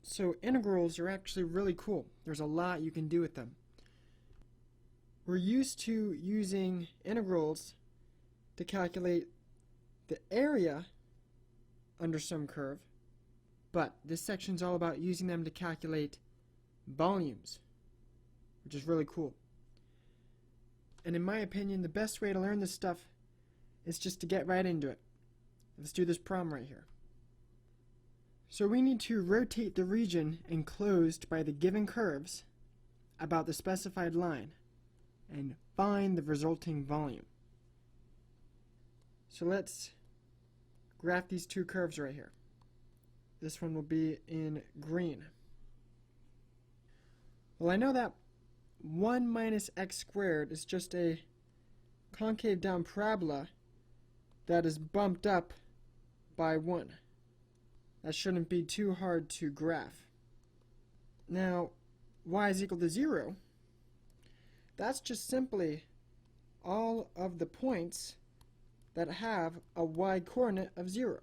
So integrals are actually really cool. There's a lot you can do with them. We're used to using integrals to calculate the area under some curve, but this section's all about using them to calculate volumes, which is really cool. And in my opinion, the best way to learn this stuff is just to get right into it. Let's do this problem right here. So we need to rotate the region enclosed by the given curves about the specified line and find the resulting volume. So let's graph these two curves right here. This one will be in green. Well, I know that 1 minus x squared is just a concave down parabola that is bumped up by 1. That shouldn't be too hard to graph. Now, y is equal to 0. That's just simply all of the points that have a y coordinate of 0.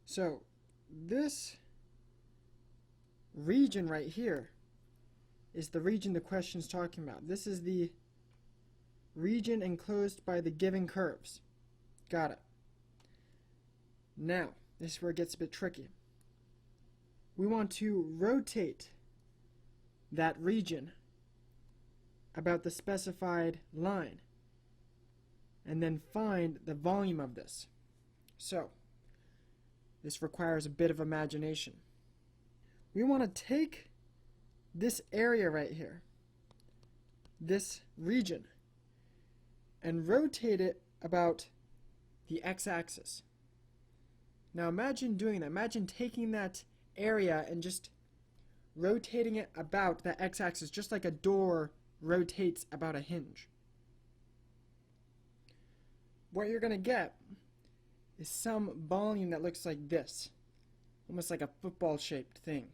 So, this region right here is the region the question is talking about. This is the region enclosed by the given curves. Got it. Now, this is where it gets a bit tricky. We want to rotate that region about the specified line and then find the volume of this. So, this requires a bit of imagination. We want to take this area right here, this region, and rotate it about the x-axis. Now imagine doing that. Imagine taking that area and just rotating it about that x-axis, just like a door rotates about a hinge. What you're going to get is some volume that looks like this, almost like a football-shaped thing.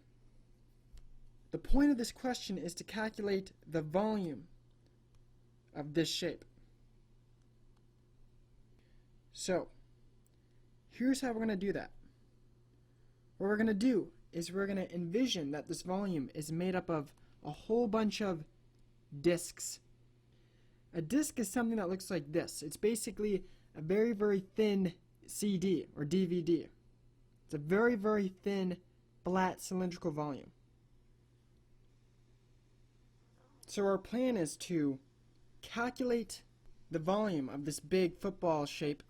The point of this question is to calculate the volume of this shape. So, here's how we're going to do that. What we're going to do is we're going to envision that this volume is made up of a whole bunch of discs. A disc is something that looks like this. It's basically a very, very thin CD or DVD. It's a very, very thin, flat, cylindrical volume. So our plan is to calculate the volume of this big football shape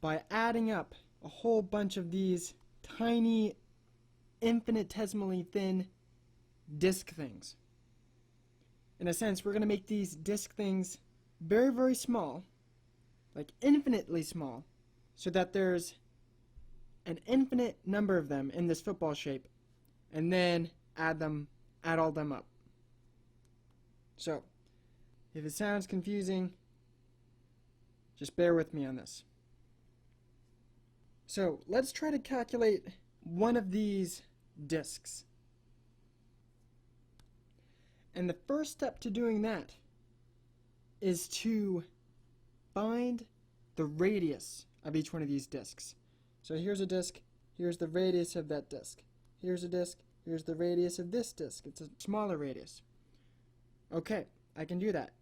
by adding up a whole bunch of these tiny, infinitesimally thin disc things. In a sense, we're going to make these disc things very, very small, like infinitely small, so that there's an infinite number of them in this football shape, and then add all them up. So, if it sounds confusing, just bear with me on this. So, let's try to calculate one of these discs. And the first step to doing that is to find the radius of each one of these discs. So here's a disc, here's the radius of that disc. Here's a disc, here's the radius of this disc. It's a smaller radius. Okay, I can do that.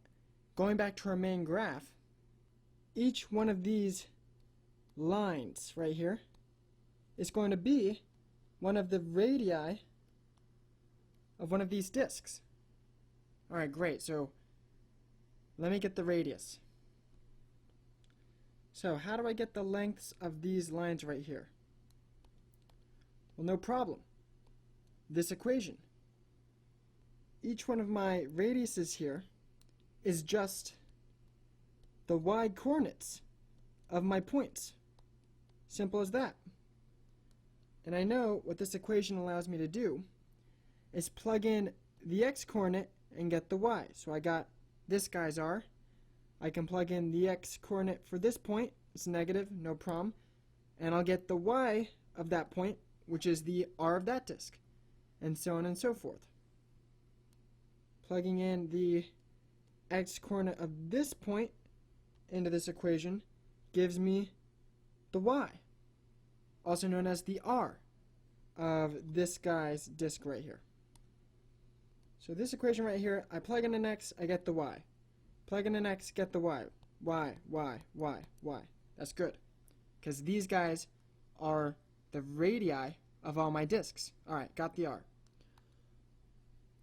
Going back to our main graph, each one of these lines right here is going to be one of the radii of one of these discs. Alright, great. So let me get the radius. So how do I get the lengths of these lines right here? Well, no problem. This equation. Each one of my radiuses here is just the y coordinates of my points. Simple as that. And I know what this equation allows me to do is plug in the x coordinate and get the y. So I got this guy's r. I can plug in the x coordinate for this point. It's negative, no problem. And I'll get the y of that point, which is the r of that disk. And so on and so forth. Plugging in the x coordinate of this point into this equation gives me the y. also known as the r of this guy's disk right here. So this equation right here, I plug in an x, I get the y. Plug in an x, get the y. Y, y, y, y. That's good, because these guys are the radii of all my disks. Alright, got the r.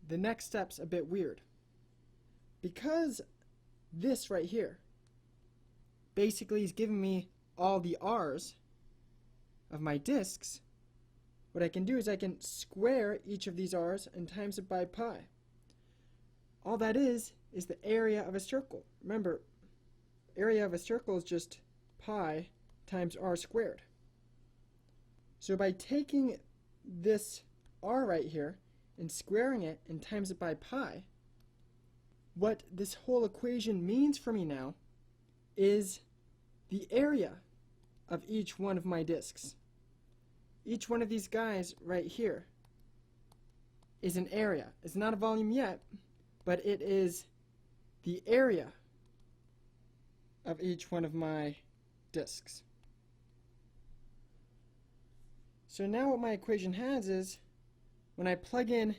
The next step's a bit weird. Because this right here basically is giving me all the r's of my disks, what I can do is I can square each of these r's and times it by pi. All that is the area of a circle. Remember, area of a circle is just pi times r squared. So by taking this r right here and squaring it and times it by pi, what this whole equation means for me now is the area of each one of my disks. Each one of these guys right here is an area. It's not a volume yet, but it is the area of each one of my disks. So now what my equation has is, when I plug in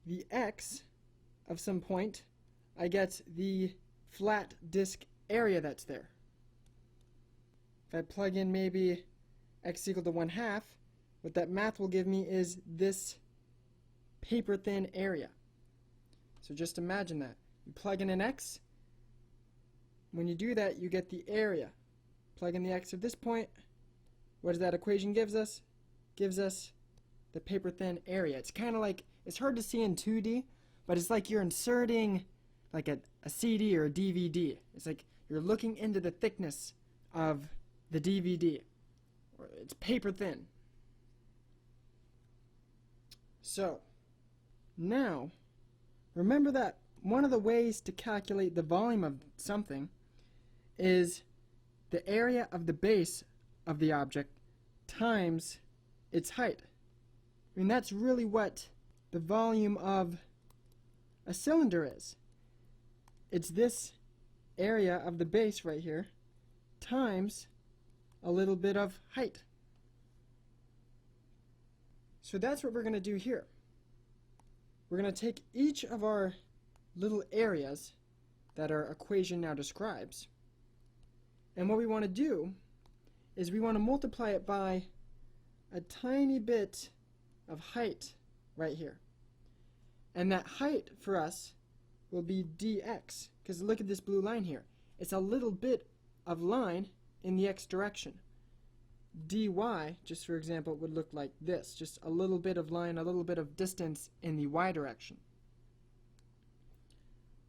the x of some point, I get the flat disk area that's there. If I plug in maybe x equal to 1/2, what that math will give me is this paper thin area. So just imagine that. You plug in an x. When you do that, you get the area. Plug in the x of this point. What does that equation gives us? Gives us the paper thin area. It's kind of like, it's hard to see in 2D, but it's like you're inserting like a CD or a DVD. It's like you're looking into the thickness of the DVD. It's paper thin. So now, remember that one of the ways to calculate the volume of something is the area of the base of the object times its height. I mean, that's really what the volume of a cylinder is. It's this area of the base right here times a little bit of height. So that's what we're going to do here. We're going to take each of our little areas that our equation now describes, and what we want to do is we want to multiply it by a tiny bit of height right here. And that height for us will be dx, because look at this blue line here. It's a little bit of line in the x direction. dy, just for example, would look like this, just a little bit of line, a little bit of distance in the y direction.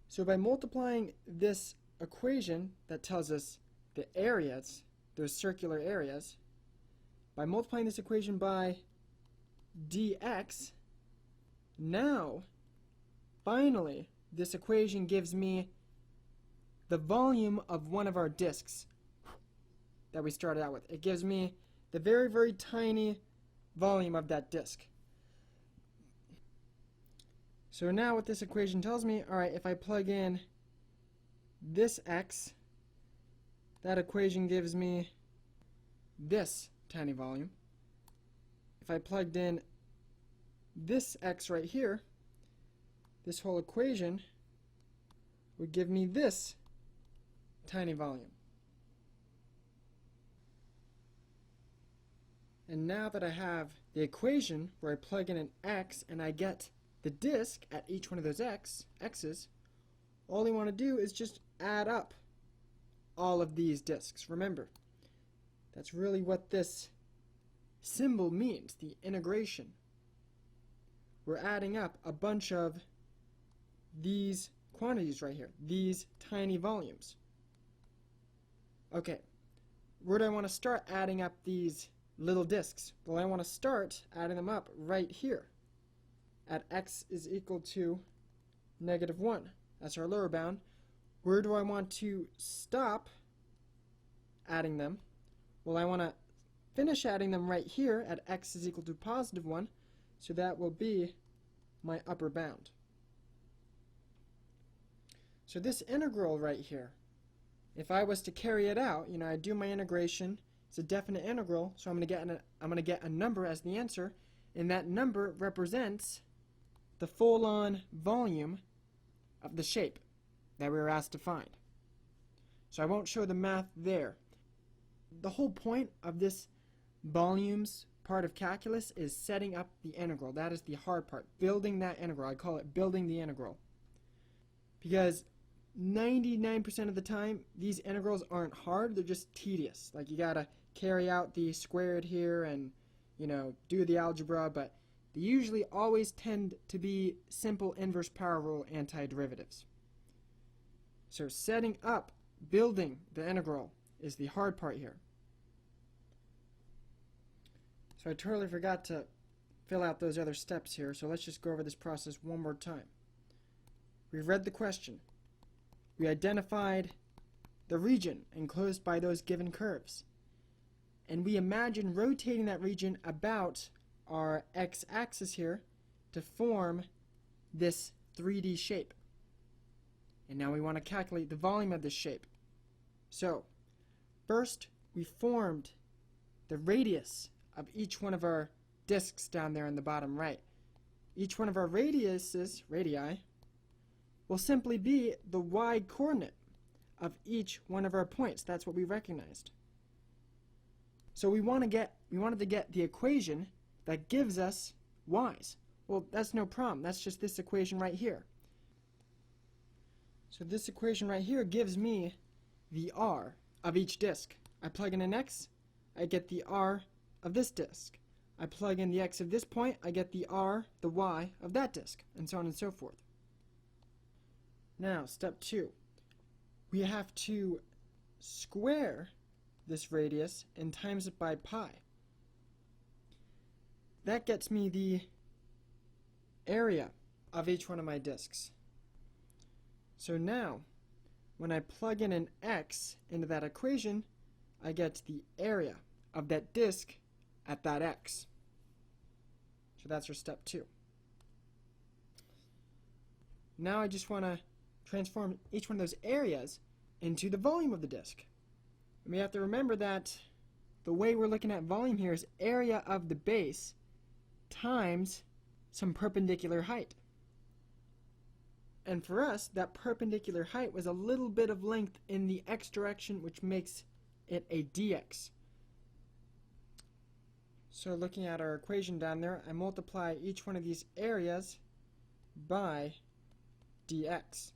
So by multiplying this equation that tells us the areas, those circular areas, by multiplying this equation by dx, now, finally, this equation gives me the volume of one of our disks that we started out with. It gives me the very, very tiny volume of that disk. So now what this equation tells me, alright, if I plug in this x, that equation gives me this tiny volume. If I plugged in this x right here, this whole equation would give me this tiny volume. And now that I have the equation where I plug in an x and I get the disk at each one of those x's, all I want to do is just add up all of these disks. Remember, that's really what this symbol means, the integration. We're adding up a bunch of these quantities right here, these tiny volumes. Okay, where do I want to start adding up these little disks? Well, I want to start adding them up right here at x is equal to -1. That's our lower bound. Where do I want to stop adding them? Well, I want to finish adding them right here at x is equal to +1, so that will be my upper bound. So this integral right here, if I was to carry it out, I do my integration, It's a definite integral, so I'm going to get a number as the answer, and that number represents the full-on volume of the shape that we were asked to find. So I won't show the math there. The whole point of this volumes part of calculus is setting up the integral. That is the hard part, building that integral. I call it building the integral. Because 99% of the time, these integrals aren't hard, they're just tedious. Like, you gotta carry out the squared here and, do the algebra, but they usually always tend to be simple inverse power rule antiderivatives. So setting up, building the integral is the hard part here. So I totally forgot to fill out those other steps here, so let's just go over this process one more time. We read the question. We identified the region enclosed by those given curves. And we imagine rotating that region about our x-axis here to form this 3D shape. And now we want to calculate the volume of this shape. So, first we formed the radius of each one of our discs down there in the bottom right. Each one of our radii, will simply be the y-coordinate of each one of our points. That's what we recognized. So we wanted to get the equation that gives us y's. Well, that's no problem. That's just this equation right here. So this equation right here gives me the r of each disk. I plug in an x, I get the r of this disk. I plug in the x of this point, I get the r, the y of that disk, and so on and so forth. Now, step 2. We have to square this radius and times it by pi. That gets me the area of each one of my disks. So now, when I plug in an x into that equation, I get the area of that disk at that x. So that's our step 2. Now I just want to transform each one of those areas into the volume of the disk. And we have to remember that the way we're looking at volume here is area of the base times some perpendicular height. And for us, that perpendicular height was a little bit of length in the x direction, which makes it a dx. So looking at our equation down there, I multiply each one of these areas by dx.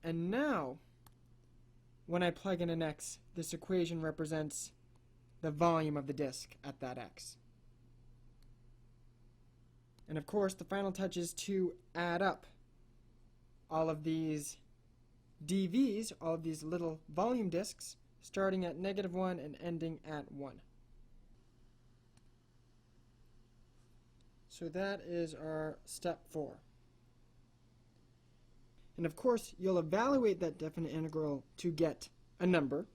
And now, when I plug in an x, this equation represents the volume of the disk at that x. And of course, the final touch is to add up all of these dv's, all of these little volume disks, starting at -1 and ending at 1. So that is our step 4. And of course, you'll evaluate that definite integral to get a number,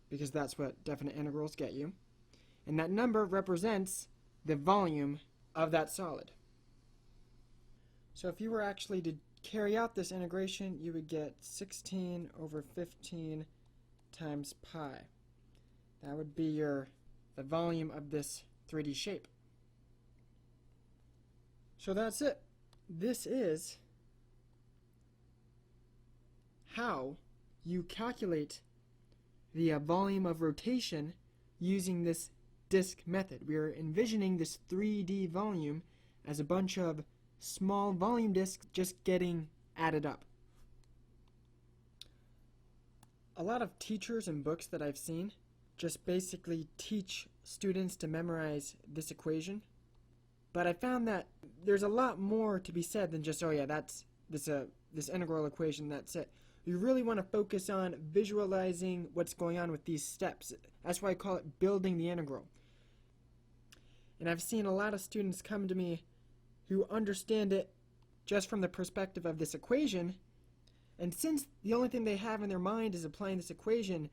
because that's what definite integrals get you. And that number represents the volume of that solid. So if you were actually to carry out this integration, you would get 16 over 15 times pi. That would be the volume of this 3D shape. So that's it. This is how you calculate the volume of rotation using this disk method. We are envisioning this 3D volume as a bunch of small volume disks just getting added up. A lot of teachers and books that I've seen just basically teach students to memorize this equation. But I found that there's a lot more to be said than just, oh yeah, that's this integral equation, that's it. You really want to focus on visualizing what's going on with these steps. That's why I call it building the integral. And I've seen a lot of students come to me who understand it just from the perspective of this equation, and since the only thing they have in their mind is applying this equation,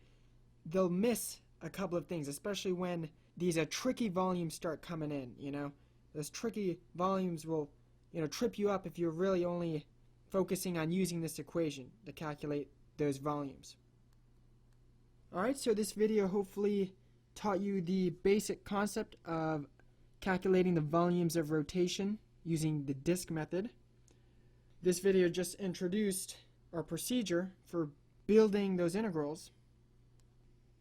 they'll miss a couple of things, especially when these tricky volumes start coming in, Those tricky volumes will, trip you up if you're really only focusing on using this equation to calculate those volumes. Alright, so this video hopefully taught you the basic concept of calculating the volumes of rotation using the disk method. This video just introduced our procedure for building those integrals.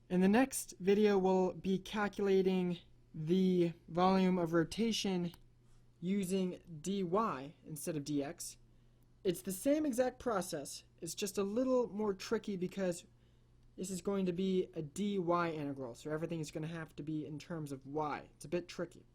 In the next video, we'll be calculating the volume of rotation using dy instead of dx. It's the same exact process. It's just a little more tricky because this is going to be a dy integral, so everything is going to have to be in terms of y. It's a bit tricky.